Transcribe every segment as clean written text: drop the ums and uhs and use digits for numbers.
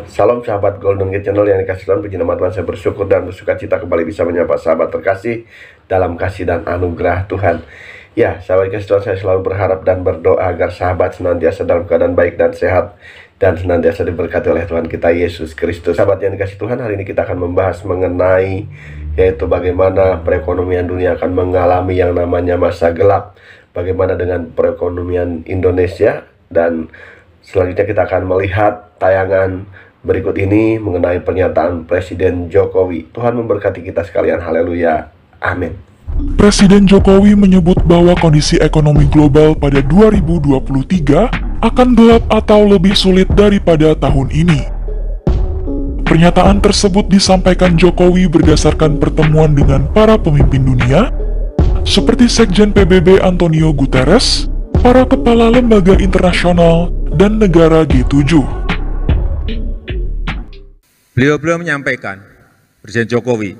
Salam sahabat Golden Gate Channel yang dikasih Tuhan. Puji nama Tuhan, saya bersyukur dan bersuka cita kembali bisa menyapa sahabat terkasih dalam kasih dan anugerah Tuhan. Ya, sahabat kasih Tuhan, saya selalu berharap dan berdoa agar sahabat senantiasa dalam keadaan baik dan sehat, dan senantiasa diberkati oleh Tuhan kita Yesus Kristus. Sahabat yang dikasih Tuhan, hari ini kita akan membahas mengenai yaitu bagaimana perekonomian dunia akan mengalami yang namanya masa gelap. Bagaimana dengan perekonomian Indonesia, dan selanjutnya kita akan melihat tayangan berikut ini mengenai pernyataan Presiden Jokowi. Tuhan memberkati kita sekalian, haleluya, amin. Presiden Jokowi menyebut bahwa kondisi ekonomi global pada 2023 akan gelap atau lebih sulit daripada tahun ini. Pernyataan tersebut disampaikan Jokowi berdasarkan pertemuan dengan para pemimpin dunia, seperti Sekjen PBB Antonio Guterres, para kepala lembaga internasional, dan negara G7. Beliau menyampaikan, Presiden Jokowi,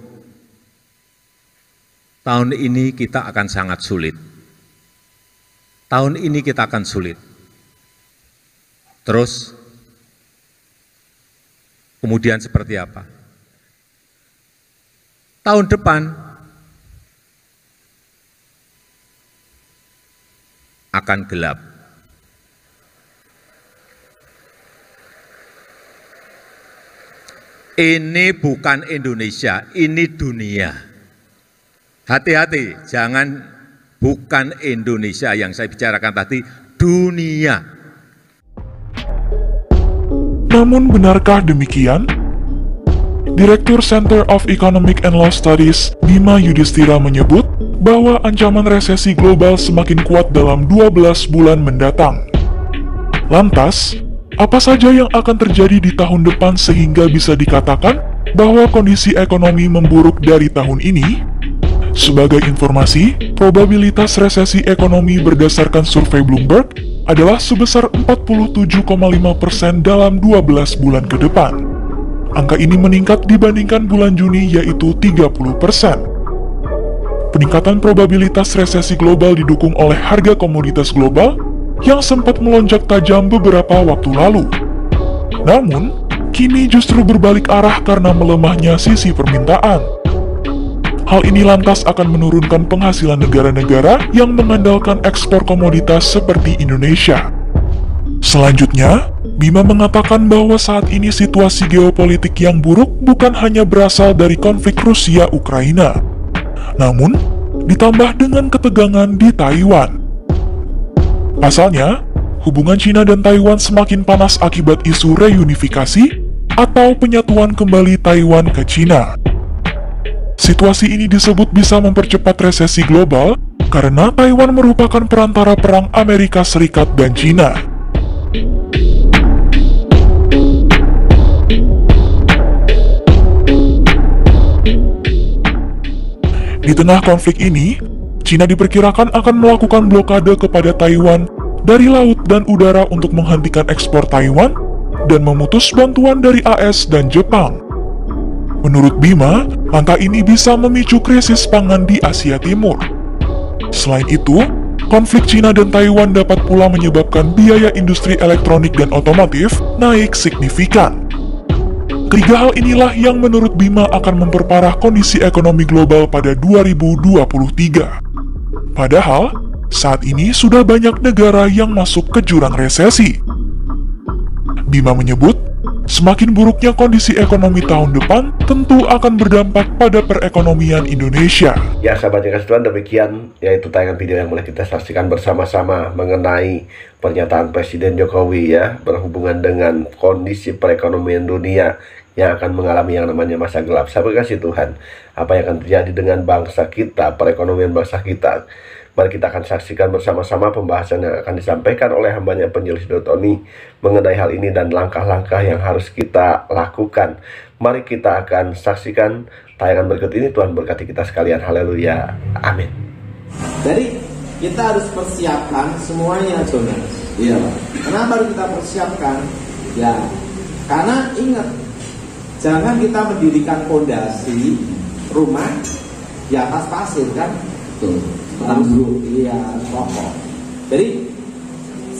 tahun ini kita akan sangat sulit. Tahun ini kita akan sulit. Terus, kemudian seperti apa? Tahun depan akan gelap. Ini bukan Indonesia, ini dunia. Hati-hati, jangan bukan Indonesia yang saya bicarakan tadi, dunia. Namun benarkah demikian? Direktur Center of Economic and Law Studies, Bima Yudhistira menyebut bahwa ancaman resesi global semakin kuat dalam 12 bulan mendatang. Lantas, apa saja yang akan terjadi di tahun depan sehingga bisa dikatakan bahwa kondisi ekonomi memburuk dari tahun ini? Sebagai informasi, probabilitas resesi ekonomi berdasarkan survei Bloomberg adalah sebesar 47,5% dalam 12 bulan ke depan. Angka ini meningkat dibandingkan bulan Juni, yaitu 30%. Peningkatan probabilitas resesi global didukung oleh harga komoditas global yang sempat melonjak tajam beberapa waktu lalu. Namun, kini justru berbalik arah karena melemahnya sisi permintaan. Hal ini lantas akan menurunkan penghasilan negara-negara yang mengandalkan ekspor komoditas seperti Indonesia. Selanjutnya, Bima mengatakan bahwa saat ini situasi geopolitik yang buruk bukan hanya berasal dari konflik Rusia-Ukraina, namun ditambah dengan ketegangan di Taiwan. Pasalnya, hubungan China dan Taiwan semakin panas akibat isu reunifikasi atau penyatuan kembali Taiwan ke China. Situasi ini disebut bisa mempercepat resesi global karena Taiwan merupakan perantara perang Amerika Serikat dan China. Di tengah konflik ini, China diperkirakan akan melakukan blokade kepada Taiwan dari laut dan udara untuk menghentikan ekspor Taiwan dan memutus bantuan dari AS dan Jepang. Menurut Bima, langkah ini bisa memicu krisis pangan di Asia Timur. Selain itu, konflik China dan Taiwan dapat pula menyebabkan biaya industri elektronik dan otomotif naik signifikan. Ketiga hal inilah yang menurut Bima akan memperparah kondisi ekonomi global pada 2023. Padahal, saat ini sudah banyak negara yang masuk ke jurang resesi. Bima menyebut, semakin buruknya kondisi ekonomi tahun depan tentu akan berdampak pada perekonomian Indonesia. Ya, sahabat yang kasih Tuhan, demikian yaitu tayangan video yang boleh kita saksikan bersama-sama mengenai pernyataan Presiden Jokowi ya, berhubungan dengan kondisi perekonomian dunia yang akan mengalami yang namanya masa gelap. Sahabat kasih Tuhan, apa yang akan terjadi dengan bangsa kita, perekonomian bangsa kita? Mari kita akan saksikan bersama-sama pembahasan yang akan disampaikan oleh hambanya Penjelis Dotoni mengenai hal ini dan langkah-langkah yang harus kita lakukan. Mari kita akan saksikan tayangan berikut ini. Tuhan berkati kita sekalian, haleluya, amin. Jadi kita harus persiapkan semuanya, Jonas. Iya. Kenapa harus kita persiapkan? Ya, karena ingat, jangan kita mendirikan fondasi rumah di atas pasir kan? Betul. Iya, kokoh. Jadi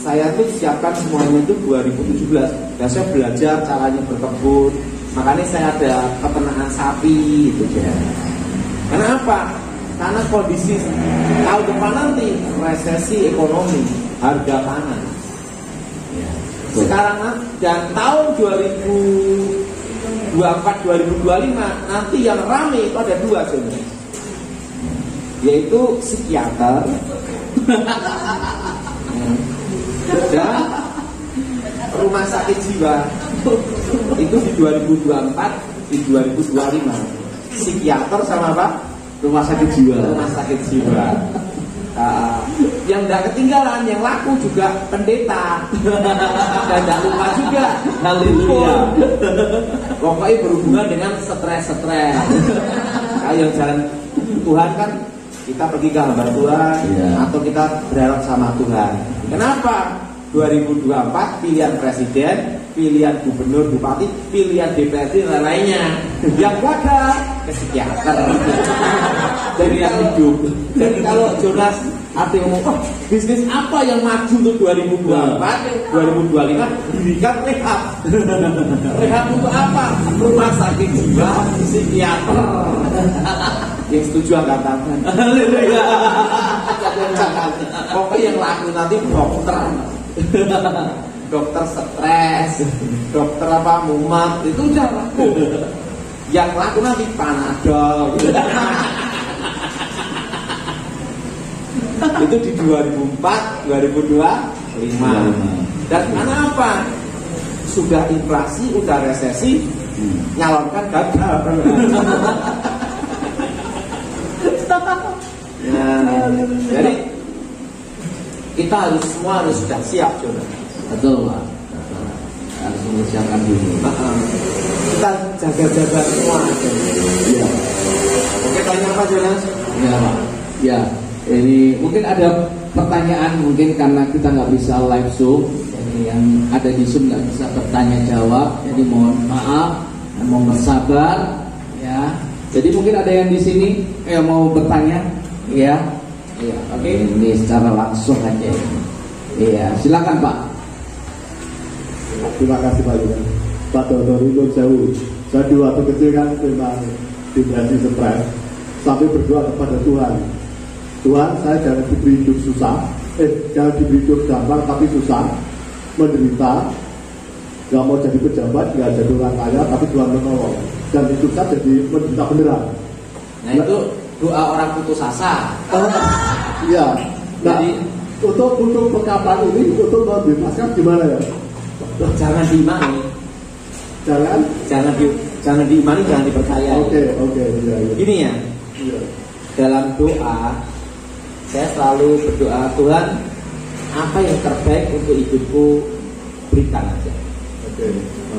saya tuh siapkan semuanya itu 2017. Dan saya belajar caranya berkebun. Makanya saya ada peternakan sapi gitu ya. Kenapa? Karena kondisi tahun depan nanti resesi ekonomi, harga pangan. Sekarang dan tahun 2024-2025 nanti yang rame itu ada dua sebenarnya, yaitu psikiater dan rumah sakit jiwa. Itu di 2024, di 2025 psikiater sama apa? Rumah sakit jiwa. Rumah sakit jiwa. Yang tidak ketinggalan, yang laku juga pendeta. Dan tidak lupa juga Haleluya. pokoknya berhubungan dengan stres-stres. Ayo jalan Tuhan kan, kita pergi ke hamba Tuhan, atau kita berharap sama Tuhan. Kenapa? 2024 pilihan presiden, pilihan gubernur, bupati, pilihan DPRD dan lainnya. Yang gagal ke psikiater. Jadi yang hidup. Jadi kalau Jonas ada yang ngomong, bisnis apa yang maju untuk 2024, 2025, dirikan rehab. Rehab untuk apa? Rumah sakit jiwa, psikiater. Yang setuju angkat tangan. Pokoknya yang laku nanti dokter. Dokter stres, dokter apa mumat, itu udah laku. Yang laku nanti Panadol. Itu di 2004, 2025. Dan karena apa? Sudah inflasi, udah resesi, nyalonkan gagal. Jadi kita semua harus sudah siap, Jonas. Betul, Pak. Harus mempersiapkan dulu. Kita jaga-jaga semua. Iya. Oke, tanya apa, Jonas? Ya, Pak. Ya, ini mungkin ada pertanyaan, mungkin karena kita nggak bisa live Zoom, jadi yang ada di Zoom nggak bisa bertanya jawab. Jadi mohon maaf, mohon bersabar, ya. Jadi mungkin ada yang di sini yang mau bertanya, ya. Iya, oke. Ini secara langsung aja. Iya, silakan Pak. Terima kasih Pak Yuda. Pak Dr. Nur Jauh. Saya di waktu kecil kan memang depresi stres, sampai berdoa kepada Tuhan. Tuhan, saya jangan diberi hidup susah, jangan diberi hidup gampang tapi susah, menderita, gak mau jadi pejabat, gak jadi orang kaya, tapi Tuhan menolong. Dan hidup saya jadi menderita beneran. Nah itu doa orang putus asa. Iya. Nah, Jadi untuk pengkapan ini, untuk membebaskan gimana ya? jangan diimani, Jangan. jangan diimani, jangan dipercaya. Oke, iya. Gini ya, Iya. dalam doa saya selalu berdoa, Tuhan, apa yang terbaik untuk hidupku berikan aja. Oke.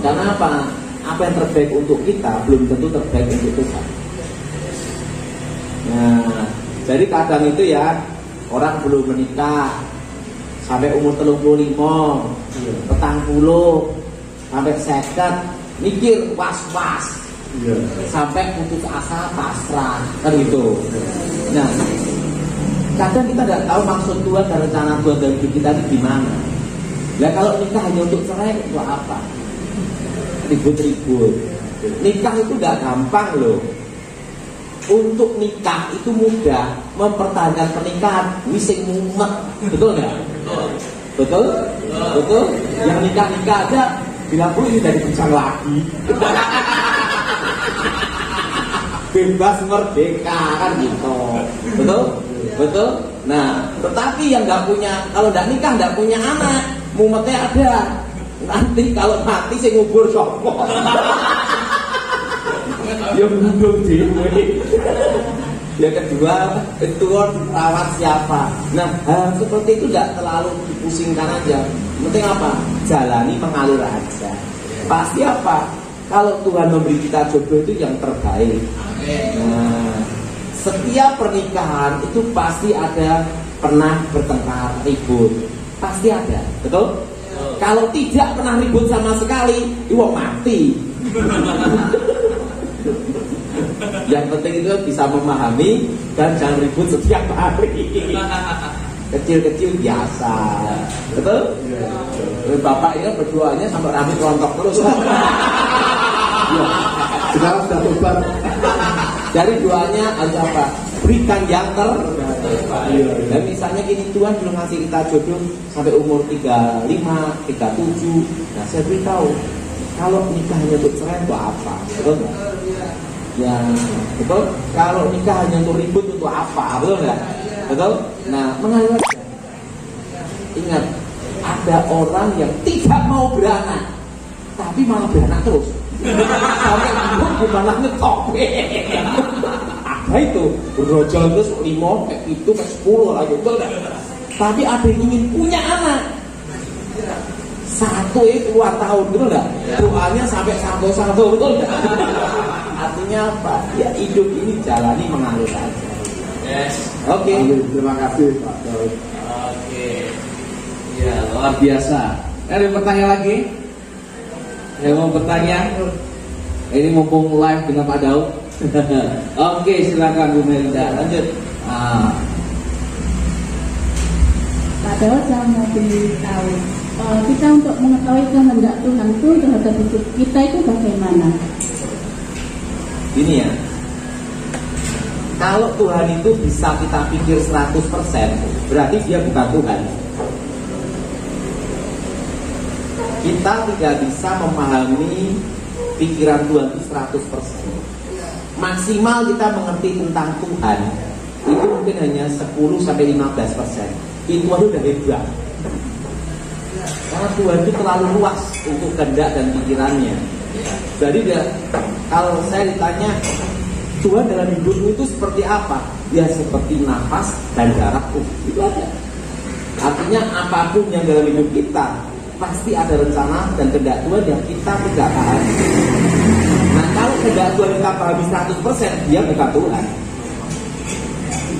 Karena apa? Apa yang terbaik untuk kita belum tentu terbaik untuk Tuhan. Nah, jadi kadang itu ya, orang belum menikah sampai umur 35, 40, sampai 50, mikir was-was, Iya. sampai putus asa, pasrah, kan gitu. Nah, kadang kita tidak tahu maksud Tuhan dan rencana Tuhan dalam hidup kita itu gimana. Nah, kalau nikah hanya untuk cerai itu apa? Ribut-ribut. Nikah itu tidak gampang loh. Untuk nikah itu mudah, mempertahankan pernikahan wising mumet, betul nggak? Betul? Betul? Yang nikah aja bila perlu ini dari bincang lagi. Bebas merdeka kan gitu. Betul? Betul? Nah, tetapi yang nggak punya, kalau nggak nikah nggak punya anak, mumetnya ada. Nanti kalau mati saya ngubur sopo. Yang ngubur dewe. Yang kedua, itu rawat siapa. Nah, hal seperti itu tidak terlalu dipusingkan aja. Penting apa? Jalani mengalir aja. Pasti apa? Kalau Tuhan memberi kita jodoh itu yang terbaik. Nah, setiap pernikahan itu pasti ada pernah bertengkar, ribut. Pasti ada, betul? Kalau tidak pernah ribut sama sekali, iwak mati. Yang penting itu bisa memahami dan jangan ribut setiap hari. kecil-kecil biasa, betul? Bapak ini berduanya sampai rambut rontok terus. Sekarang sudah tobat. Dari doanya ada apa? Berikan yang dan misalnya gini, Tuhan belum ngasih kita jodoh sampai umur 35, 37. Nah, saya beritahu, kalau nikah hanya untuk cerai itu apa? Betul nggak? Ya, betul. Kalau nikah hanya untuk ribut untuk apa? Betul nggak? Betul. Nah, mengalir aja. Ingat, ada orang yang tidak mau beranak, tapi malah beranak terus. Sampai gimana ngetop. Apa itu? Berojol terus 5, itu 10 lah gitu. Tapi ada yang ingin punya anak. 1 itu 2 tahun, betul nggak? Doanya sampai 1, betul nggak? Artinya apa? Ya hidup ini jalani mengalir aja. Yes. Oke. Terima kasih Pak Daud. Oke. Ya, luar biasa. Ada pertanyaan lagi? Yang mau bertanya? Ini mumpung live dengan Pak Daud. Oke, silakan Bu Melinda. Lanjut. Pak Daud, saya mau beritahu, kita untuk mengetahui kehendak Tuhan itu terhadap hidup kita itu bagaimana? Ini ya, kalau Tuhan itu bisa kita pikir 100%, berarti dia bukan Tuhan. Kita tidak bisa memahami pikiran Tuhan itu 100%. Maksimal kita mengerti tentang Tuhan itu mungkin hanya 10-15%. Itu udah hebat. Karena Tuhan itu terlalu luas untuk kehendak dan pikirannya. Jadi kalau saya ditanya Tuhan dalam hidupmu itu seperti apa? Ya seperti nafas dan darahku. Itu aja. Artinya apapun yang dalam hidup kita pasti ada rencana dan kehendak Tuhan yang kita tidak pahami. Nah, kalau kehendak Tuhan kita pahami 100%, dia bukan Tuhan.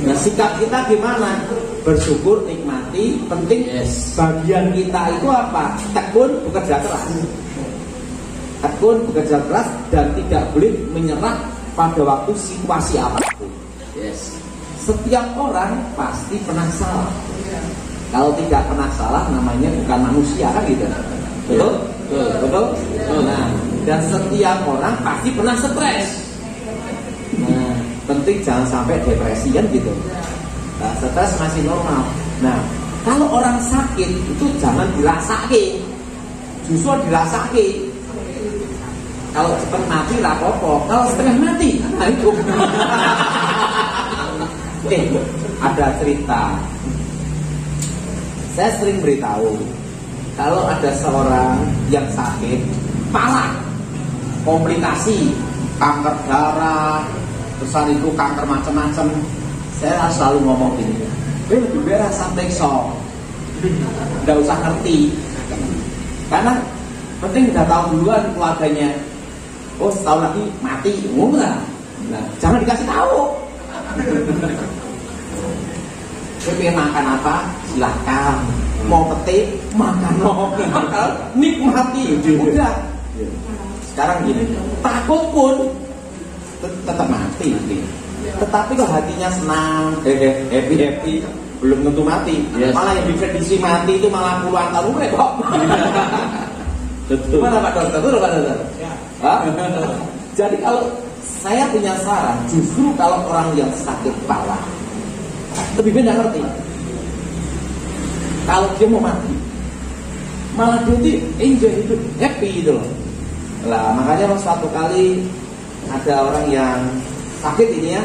Nah, sikap kita gimana? Bersyukur, nikmati, penting. Bagian kita itu apa? Tekun, bekerja keras. Tekun, bekerja keras dan tidak boleh menyerah pada waktu situasi apapun. Setiap orang pasti pernah salah. Kalau tidak pernah salah namanya bukan manusia, kan gitu. Betul? Betul? Nah, dan setiap orang pasti pernah stres. Nah, penting jangan sampai depresi, kan gitu. Nah, stres masih normal. Nah, kalau orang sakit itu jangan dirasake, justru dirasake. Kalau cepat mati rapopo, kalau setengah mati, nah itu. Ada cerita. Saya sering beritahu, kalau ada seorang yang sakit, parah, komplikasi, kanker darah, besar itu kanker macam-macam, saya selalu ngomong gini, lebih baik santai sok, nggak usah ngerti, karena penting udah tahu duluan keluarganya. Oh, setahun lagi mati, enggak? Nah, jangan dikasih tahu. Pengen makan apa? Silahkan. Mau petik, makan. Nikmati. Udah. Sekarang gini, takut pun tetap mati. Tetapi kalau hatinya senang, happy, belum tentu mati. Malah yang diprediksi mati itu malah puluhan tahun kok. Betul. Gimana Pak Dokter? Betul Pak Dokter? Jadi kalau saya punya saran, justru kalau orang yang sakit kepala lebih baik nggak ngerti. Kalau dia mau mati, malah dia tuh enjoy hidup, happy gitu loh. Lah makanya suatu kali ada orang yang sakit ini ya,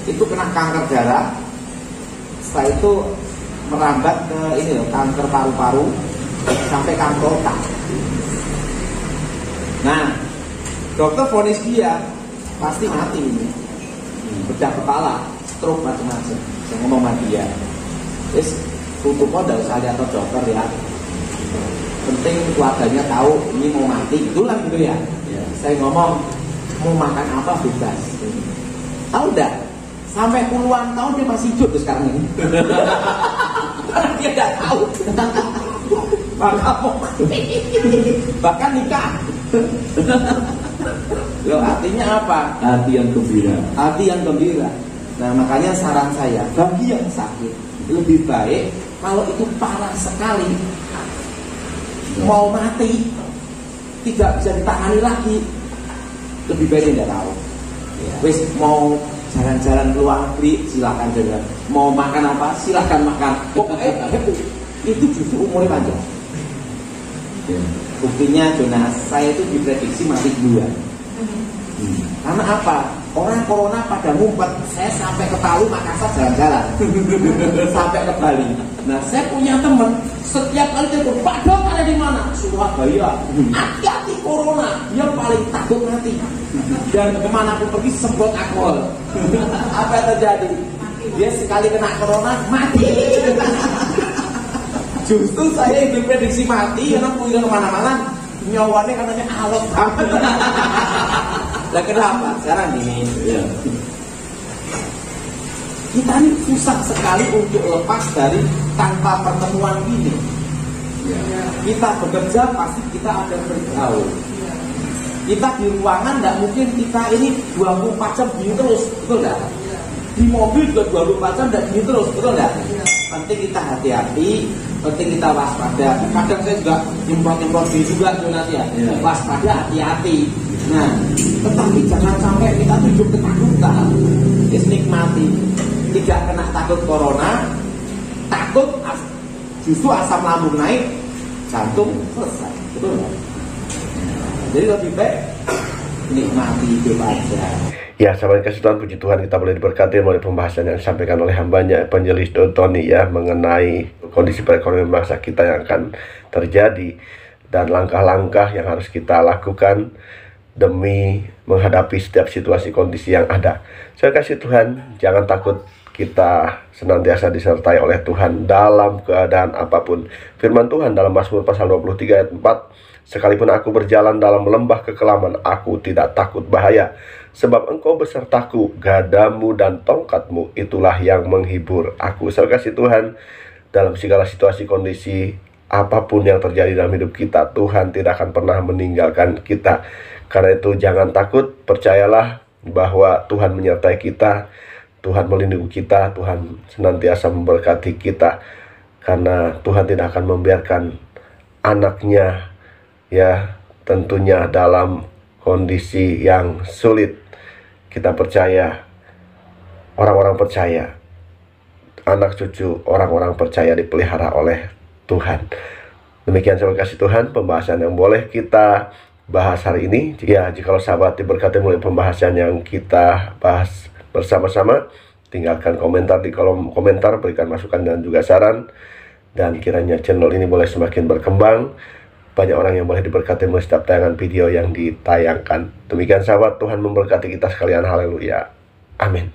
itu kena kanker darah. Setelah itu merambat ke ini loh, kanker paru-paru sampai kanker otak. Nah, dokter vonis dia pasti mati ini, bedah kepala, stroke macam-macam. Saya ngomong sama dia, terus tutupnya udah usah lihat dokter ya. Penting keluarganya tahu ini mau mati, itulah gitu ya. Saya ngomong mau makan apa bebas. Tahu enggak? Sampai puluhan tahun dia masih hidup tuh sekarang ini. Karena dia nggak tahu. Bahkan nikah. Loh, artinya apa? Hati yang gembira. Hati yang gembira. Nah makanya saran saya bagi yang sakit lebih baik kalau itu parah sekali, mau mati, tidak bisa ditangani lagi, lebih baik tidak tahu. Wis mau jalan-jalan ke luar negeri silakan jalan, mau makan apa silakan makan, pokoknya itu justru umurnya panjang. Buktinya Jonas, saya itu diprediksi mati duluan. Karena apa? Orang corona pada ngumpet, saya sampai ke Palu, Makassar jalan-jalan, sampai ke Bali. Nah, saya punya teman, setiap kali telepon, Pak Dok ada di mana? Surabaya. Hati-hati corona, dia paling takut mati. Dan kemanapun pergi semprot alkohol. Apa yang terjadi? Dia sekali kena corona mati. Justru saya yang diprediksi mati karena punya kemana-mana, nyawanya katanya alot. Nah, kenapa? Sekarang gini, kita ini susah sekali untuk lepas dari tanpa pertemuan ini. Kita bekerja pasti kita ada bergaul. Kita di ruangan tidak mungkin kita ini 24 jam gini terus, betul nggak? Di mobil juga 24 jam tidak gini terus, betul nggak? Penting kita hati-hati, penting kita waspada. Kadang saya juga nyemprot-nyemprot diri juga Jonas ya. Waspada, hati-hati. Nah, tetapi jangan sampai kita hidup ketakutan. Nikmati, tidak kena takut corona, takut justru asam lambung naik, jantung selesai, betul nggak? Jadi lebih baik nikmati hidup aja. Ya, sahabat kasih Tuhan, puji Tuhan kita boleh diberkati oleh pembahasan yang disampaikan oleh hambanya Evangelis Tony ya, mengenai kondisi perekonomian bangsa kita yang akan terjadi dan langkah-langkah yang harus kita lakukan demi menghadapi setiap situasi kondisi yang ada. Saya kasih Tuhan, jangan takut, kita senantiasa disertai oleh Tuhan dalam keadaan apapun. Firman Tuhan dalam Mazmur pasal 23 ayat 4, sekalipun aku berjalan dalam lembah kekelaman, aku tidak takut bahaya, sebab engkau besertaku, gadamu dan tongkatmu itulah yang menghibur aku. Saya kasih Tuhan, dalam segala situasi kondisi apapun yang terjadi dalam hidup kita, Tuhan tidak akan pernah meninggalkan kita. Karena itu jangan takut, percayalah bahwa Tuhan menyertai kita, Tuhan melindungi kita, Tuhan senantiasa memberkati kita. Karena Tuhan tidak akan membiarkan anaknya ya tentunya dalam kondisi yang sulit. Kita percaya, orang-orang percaya, anak cucu orang-orang percaya dipelihara oleh Tuhan. Demikian saya kasih Tuhan pembahasan yang boleh kita bahas hari ini. Ya, jikalau sahabat diberkati oleh pembahasan yang kita bahas bersama-sama, tinggalkan komentar di kolom komentar, berikan masukan dan juga saran, dan kiranya channel ini boleh semakin berkembang, banyak orang yang boleh diberkati melalui setiap tayangan video yang ditayangkan. Demikian sahabat, Tuhan memberkati kita sekalian, haleluya, amin.